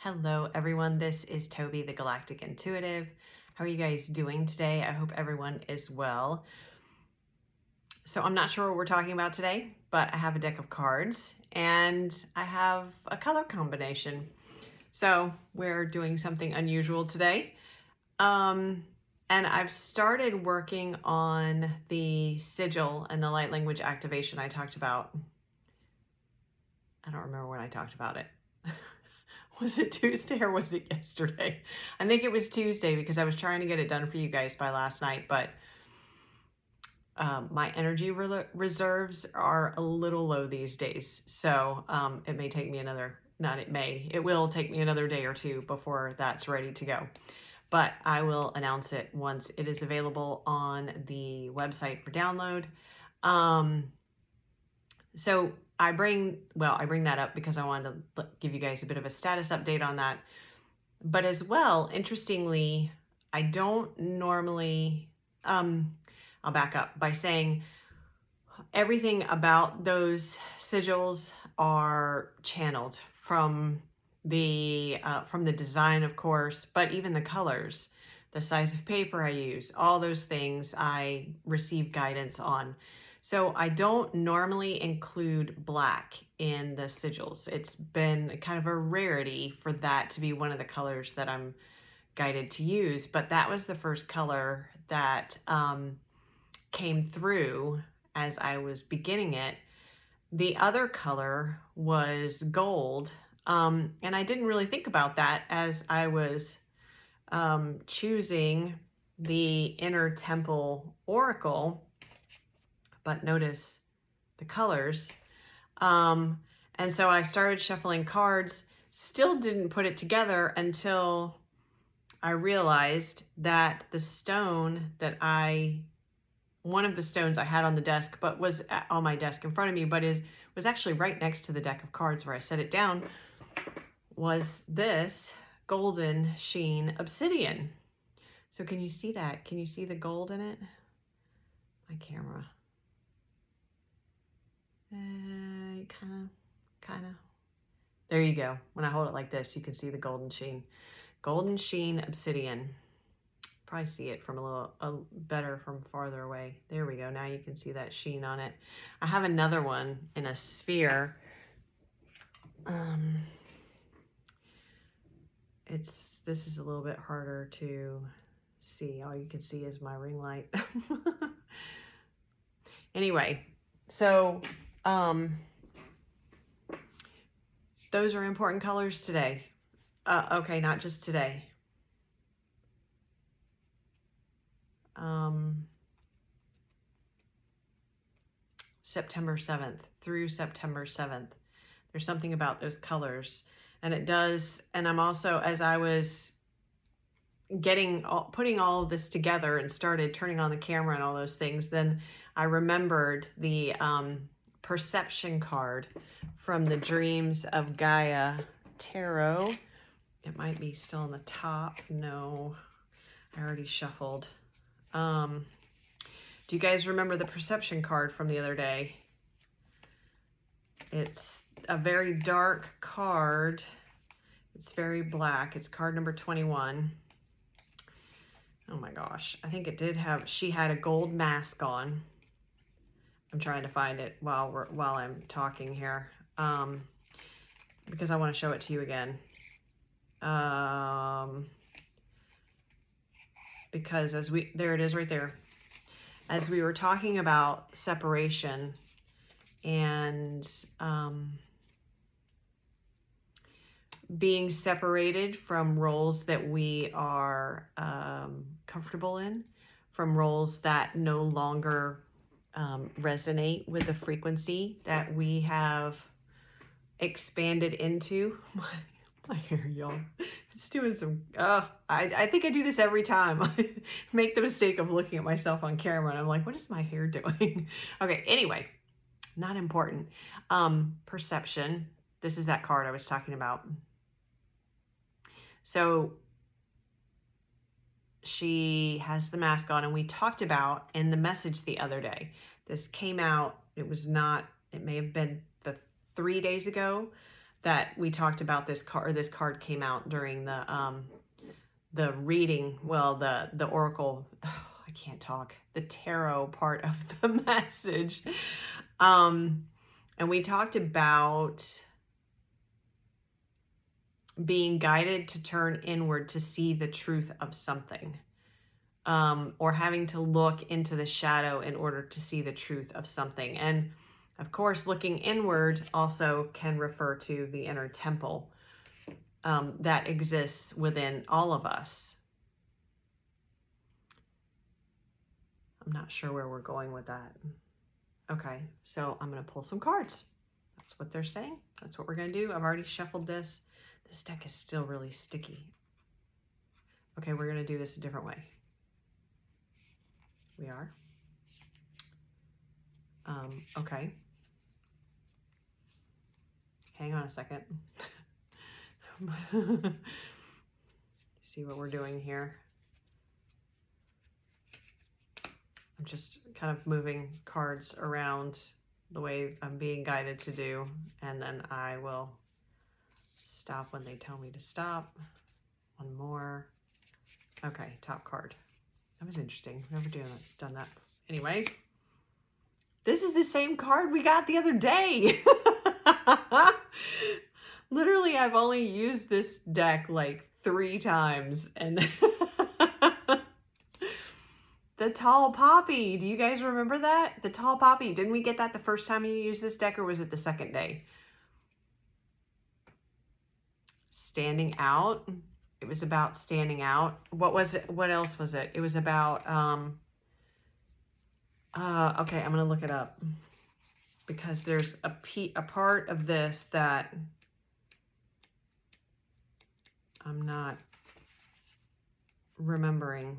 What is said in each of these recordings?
Hello everyone, this is Toby, the Galactic Intuitive. How are you guys doing today? I hope everyone is well. So I'm not sure what we're talking about today, but I have a deck of cards and I have a color combination. So we're doing something unusual today. And I've started working on the sigil and the light language activation I talked about. I don't remember when I talked about it. Was it Tuesday or was it yesterday? I think it was Tuesday because I was trying to get it done for you guys by last night, but my energy reserves are a little low these days. So it may take me it will take me another day or two before that's ready to go. But I will announce it once it is available on the website for download. So I bring that up because I wanted to give you guys a bit of a status update on that. But as well, interestingly, I don't normally, I'll back up by saying everything about those sigils are channeled from the design, of course, but even the colors, the size of paper I use, all those things I receive guidance on. So I don't normally include black in the sigils. It's been kind of a rarity for that to be one of the colors that I'm guided to use, but that was the first color that came through as I was beginning it. The other color was gold, and I didn't really think about that as I was choosing the Inner Temple Oracle. But notice the colors. And so I started shuffling cards, still didn't put it together until I realized that the stone that one of the stones I had on the desk, but was on my desk in front of me, but was actually right next to the deck of cards where I set it down, was this golden sheen obsidian. So can you see that? Can you see the gold in it? My camera. Kind of. There you go. When I hold it like this, you can see the golden sheen. Golden sheen obsidian. Probably see it from a little better from farther away. There we go. Now you can see that sheen on it. I have another one in a sphere. This is a little bit harder to see. All you can see is my ring light. Anyway, so those are important colors today. Okay, not just today. September 7th through September 7th. There's something about those colors, and it does. And I'm also, as I was putting all of this together and started turning on the camera and all those things, then I remembered the perception card from the Dreams of Gaia Tarot. It might be still on the top. No, I already shuffled. Do you guys remember the perception card from the other day? It's a very dark card. It's very black. It's card number 21. Oh my gosh. I think it did have, she had a gold mask on. I'm trying to find it while I'm talking here, because I want to show it to you again. Because there it is right there. As we were talking about separation and being separated from roles that we are comfortable in, from roles that no longer resonate with the frequency that we have expanded into. My hair, y'all. It's doing some, I think I do this every time. I make the mistake of looking at myself on camera and I'm like, what is my hair doing? Okay, anyway, not important. Perception. This is that card I was talking about. So she has the mask on, and we talked about in the message the other day. This came out, it may have been 3 days ago that we talked about this card, or this card came out during the reading, well, the oracle, oh, I can't talk, the tarot part of the message. And we talked about being guided to turn inward to see the truth of something, or having to look into the shadow in order to see the truth of something. And of course, looking inward also can refer to the inner temple that exists within all of us. I'm not sure where we're going with that. Okay, so I'm going to pull some cards. That's what they're saying. That's what we're going to do. I've already shuffled this. This deck is still really sticky. Okay, we're going to do this a different way. We are. Okay. Hang on a second. See what we're doing here. I'm just kind of moving cards around the way I'm being guided to do, and then I will stop when they tell me to stop. One more. Okay, top card. That was interesting. I've never done that. Anyway, this is the same card we got the other day. Literally, I've only used this deck like 3 times, and the tall poppy. Do you guys remember that? The tall poppy. Didn't we get that the first time you used this deck, or was it the second day? Standing out. It was about standing out. What was it? What else was it? It was about, okay, I'm going to look it up because there's a part of this that I'm not remembering.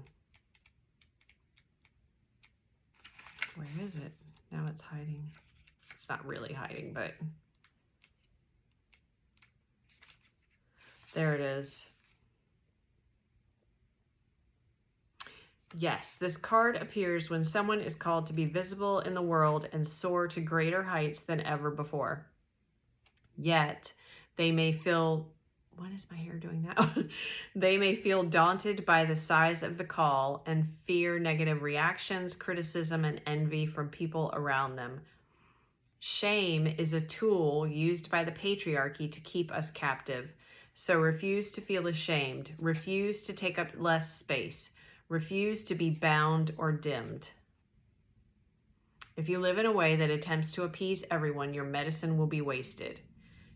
Where is it? Now it's hiding. It's not really hiding, but there it is. Yes, this card appears when someone is called to be visible in the world and soar to greater heights than ever before. Yet, they may feel, what is my hair doing now? They may feel daunted by the size of the call and fear negative reactions, criticism, and envy from people around them. Shame is a tool used by the patriarchy to keep us captive. So refuse to feel ashamed. Refuse to take up less space. Refuse to be bound or dimmed. If you live in a way that attempts to appease everyone, your medicine will be wasted.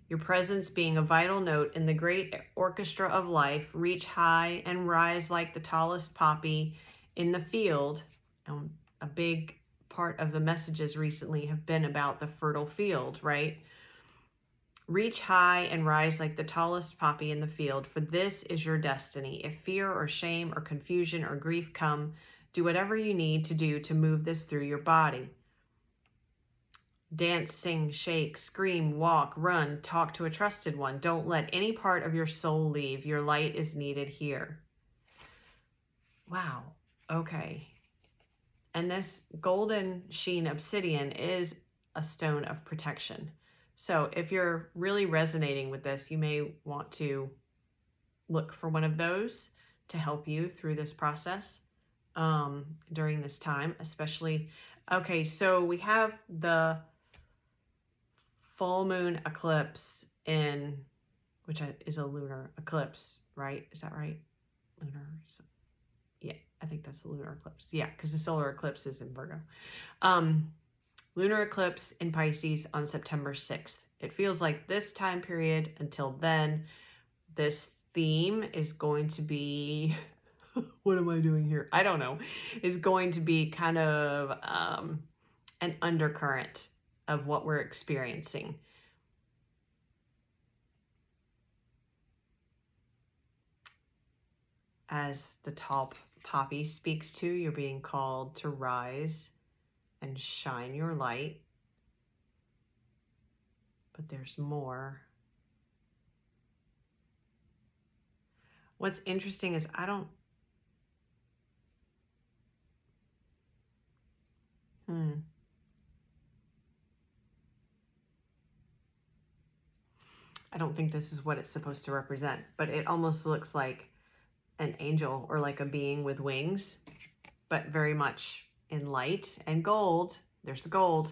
Your presence being a vital note in the great orchestra of life, reach high and rise like the tallest poppy in the field. And a big part of the messages recently have been about the fertile field, right? Reach high and rise like the tallest poppy in the field, for this is your destiny. If fear or shame or confusion or grief come, do whatever you need to do to move this through your body. Dance, sing, shake, scream, walk, run, talk to a trusted one. Don't let any part of your soul leave. Your light is needed here. Wow. Okay. And this golden sheen obsidian is a stone of protection. So if you're really resonating with this, you may want to look for one of those to help you through this process during this time, especially. Okay, so we have the full moon eclipse which is a lunar eclipse, right? Is that right? Lunar. Yeah, I think that's the lunar eclipse. Yeah, because the solar eclipse is in Virgo. Lunar eclipse in Pisces on September 6th. It feels like this time period until then, this theme is going to be, what am I doing here? I don't know, is going to be kind of an undercurrent of what we're experiencing. As the tall poppy speaks to, you're being called to rise and shine your light. But there's more. What's interesting is I don't don't think this is what it's supposed to represent, but it almost looks like an angel or like a being with wings, but very much in light and gold. There's the gold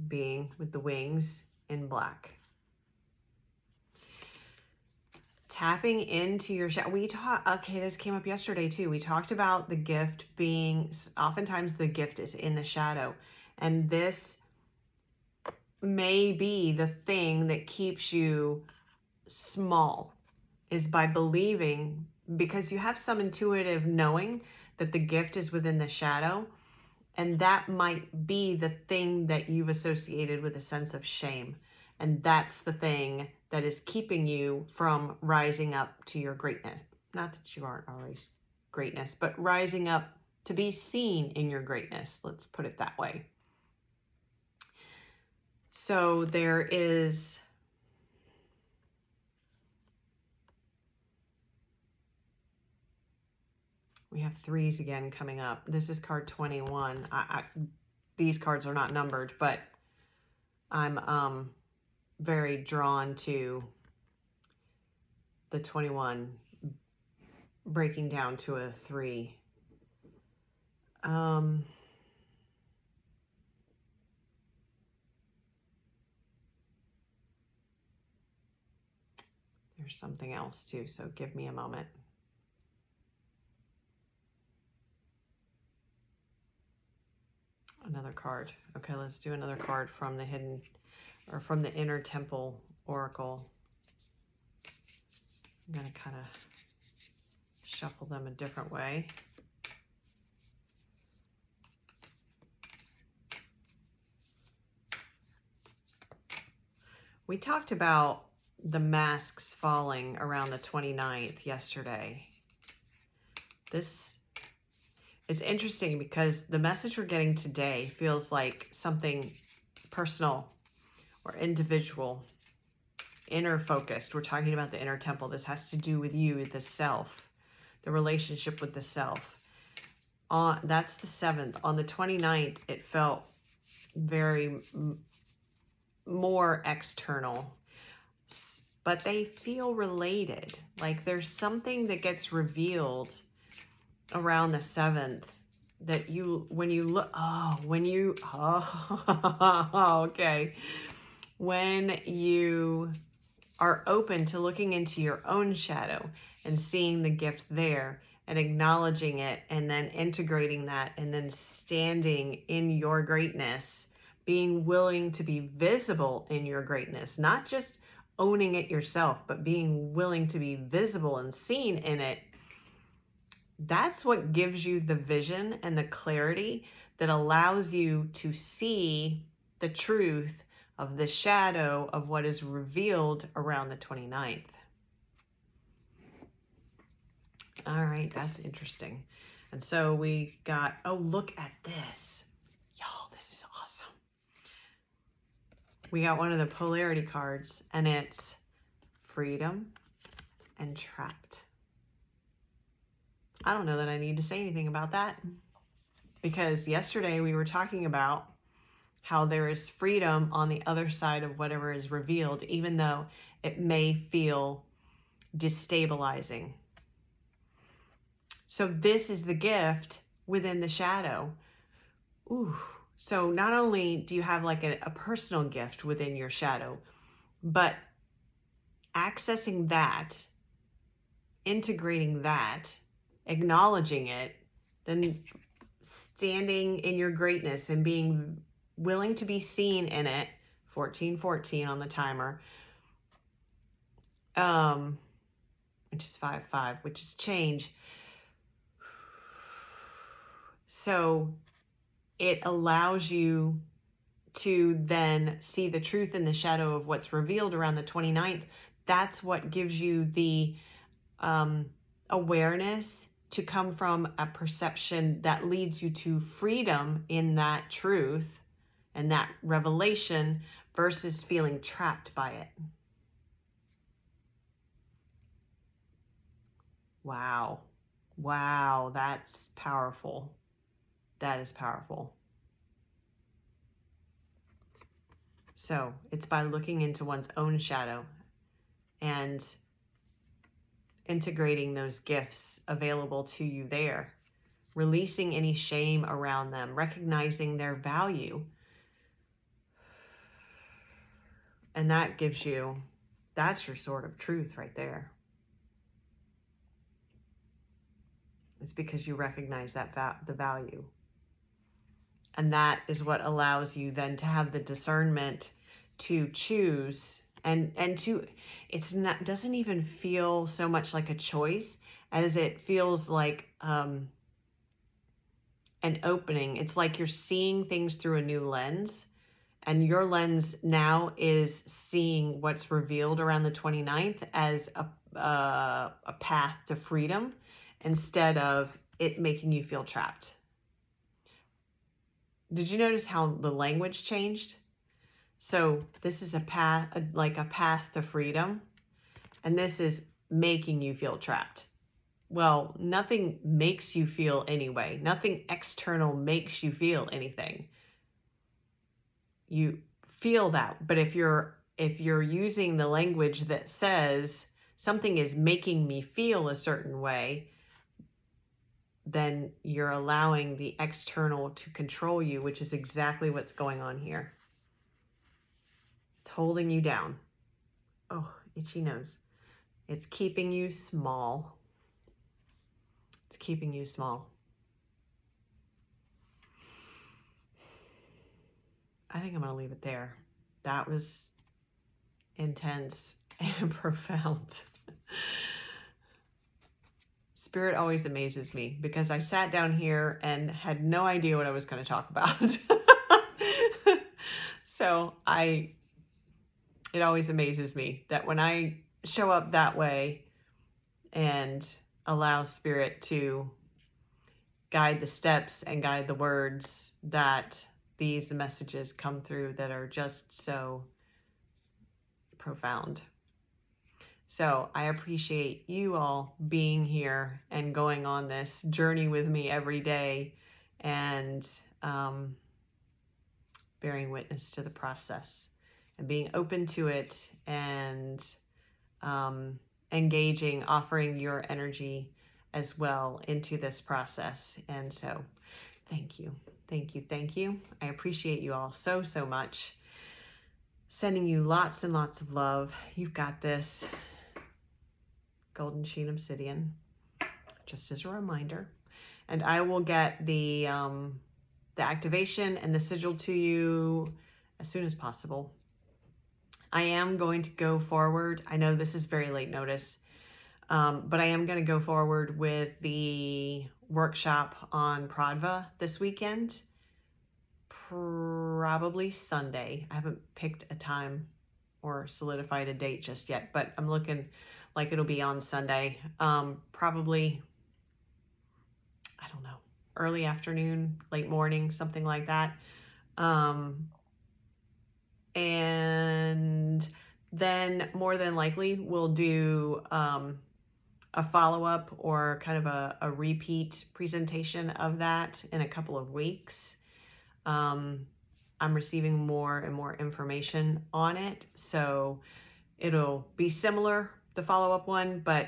being with the wings in black. Tapping into your shadow. Okay, this came up yesterday too. We talked about the gift being, oftentimes the gift is in the shadow. And this may be the thing that keeps you small, is by believing, because you have some intuitive knowing that the gift is within the shadow. And that might be the thing that you've associated with a sense of shame. And that's the thing that is keeping you from rising up to your greatness. Not that you aren't always greatness, but rising up to be seen in your greatness. Let's put it that way. So there is we have threes again coming up. This is card 21. These cards are not numbered, but I'm very drawn to the 21 breaking down to a 3. There's something else too, so give me a moment. Another card. Okay, let's do another card from the hidden, or from the Inner Temple Oracle. I'm going to kind of shuffle them a different way. We talked about the masks falling around the 29th yesterday. This is interesting because the message we're getting today feels like something personal or individual, inner focused. We're talking about the inner temple. This has to do with you, the self, the relationship with the self. That's the 7th. On the 29th, it felt very more external, but they feel related. Like there's something that gets revealed around the 7th that when you look, okay. When you are open to looking into your own shadow and seeing the gift there and acknowledging it and then integrating that and then standing in your greatness, being willing to be visible in your greatness, not just owning it yourself, but being willing to be visible and seen in it. That's what gives you the vision and the clarity that allows you to see the truth of the shadow of what is revealed around the 29th. All right, that's interesting. And so we got, oh, look at this. Y'all, this is awesome. We got one of the polarity cards, and it's freedom and trapped. I don't know that I need to say anything about that, because yesterday we were talking about how there is freedom on the other side of whatever is revealed, even though it may feel destabilizing. So this is the gift within the shadow. Ooh. So not only do you have like a personal gift within your shadow, but accessing that, integrating that, acknowledging it, then standing in your greatness and being willing to be seen in it, 1414 on the timer, which is 5-5, which is change. So it allows you to then see the truth in the shadow of what's revealed around the 29th. That's what gives you the awareness to come from a perception that leads you to freedom in that truth and that revelation versus feeling trapped by it. Wow. Wow, that's powerful. That is powerful. So it's by looking into one's own shadow and integrating those gifts available to you there, releasing any shame around them, recognizing their value. And that gives you, that's your sword of truth right there. It's because you recognize that the value. And that is what allows you then to have the discernment to choose and to, it's not, doesn't even feel so much like a choice as it feels like an opening. It's like you're seeing things through a new lens, and your lens now is seeing what's revealed around the 29th as a path to freedom, instead of it making you feel trapped. Did you notice how the language changed? So this is a path, like a path to freedom, and this is making you feel trapped. Well, nothing makes you feel anyway. Nothing external makes you feel anything. You feel that, but if you're using the language that says something is making me feel a certain way, then you're allowing the external to control you, which is exactly what's going on here. It's holding you down. Oh, itchy nose. It's keeping you small. It's keeping you small. I think I'm going to leave it there. That was intense and profound. Spirit always amazes me, because I sat down here and had no idea what I was going to talk about. So it always amazes me that when I show up that way and allow Spirit to guide the steps and guide the words, that these messages come through that are just so profound. So I appreciate you all being here and going on this journey with me every day, and bearing witness to the process and being open to it, and engaging, offering your energy as well into this process. And so thank you. Thank you. Thank you. I appreciate you all so, so much. Sending you lots and lots of love. You've got this. Golden Sheen Obsidian, just as a reminder. And I will get the activation and the sigil to you as soon as possible. I am going to go forward. I know this is very late notice, but I am going to go forward with the workshop on Pradva this weekend, probably Sunday. I haven't picked a time or solidified a date just yet, but I'm looking like it'll be on Sunday, probably, I don't know, early afternoon, late morning, something like that. And then more than likely we'll do a follow-up or kind of a repeat presentation of that in a couple of weeks. I'm receiving more and more information on it, so it'll be similar, the follow-up one, but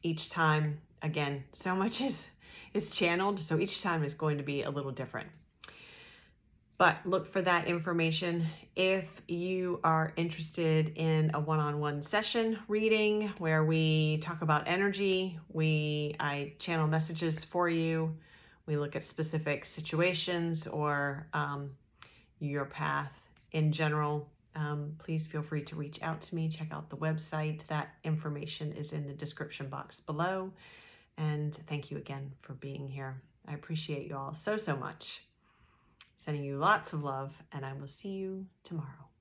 each time, again, so much is channeled, so each time is going to be a little different. But look for that information. If you are interested in a one-on-one session reading where we talk about energy, I channel messages for you, we look at specific situations or your path in general, please feel free to reach out to me. Check out the website. That information is in the description box below. And thank you again for being here. I appreciate you all so, so much. Sending you lots of love, and I will see you tomorrow.